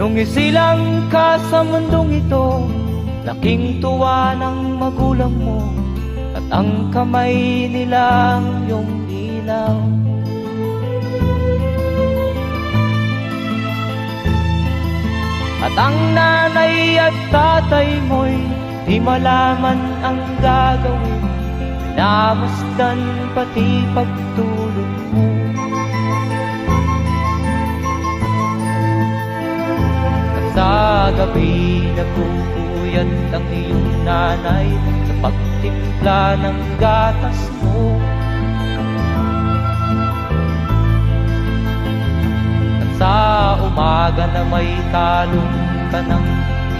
Nung isilang ka sa mundong ito, laking tuwa ng magulang mo, at ang kamay nilang iyong ilaw. At ang nanay at tatay mo'y di malaman ang gagawin, namasdan pati pagtulog mo. At sa gabi nagpupuyat ang iyong nanay sa pagtimpla ng gatas mo. At sa umaga na may talong ka ng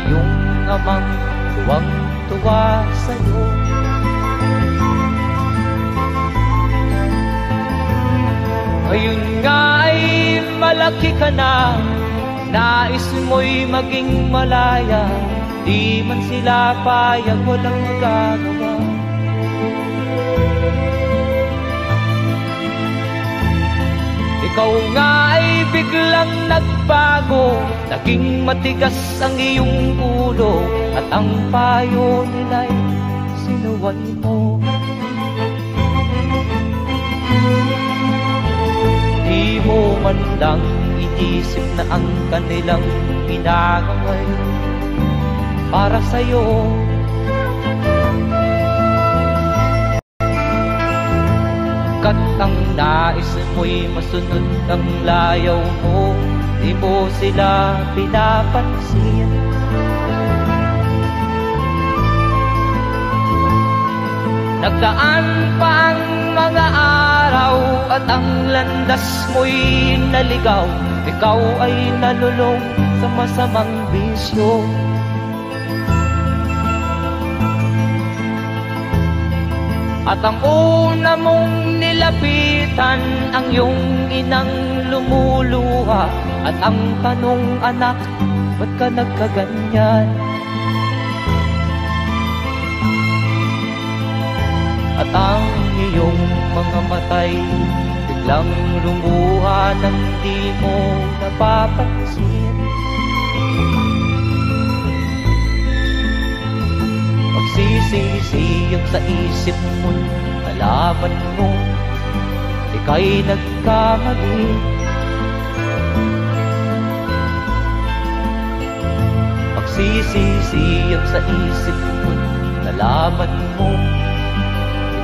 iyong amang tuwang-tuwa sa'yo. Ngayon nga ay malaki ka na, nais mo'y maging malaya, di man sila payag, walang magagawa. Ikaw nga ay biglang nagbago, naging matigas ang iyong ulo, at ang payo nila'y sinuway mo. Di mo man lang inisip na ang kanilang pinagangay para sa'yo. Kat ang nais mo'y masunod ang layaw mo, di mo sila pinapansin. Nagdaan pa ang mga araw at ang landas mo'y naligaw, ikaw ay nalulong sa masamang bisyo. At ang una mong nilapitan ang iyong inang lumuluha, at ang tanong, anak, ba't ka nagkaganyan? At ang iyong mga matay biglang lumuha nang di mo napapansin. Magsisisiyag sa isip mo, nalaman mo ika'y nagkamali. Magsisisiyag sa isip mo, nalaman mo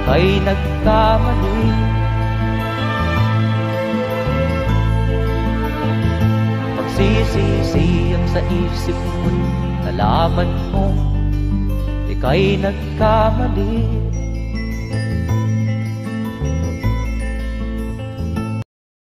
ika'y nagkamali. Magsisisiyag sa isip mo, nalaman mo ika'y nagkamali.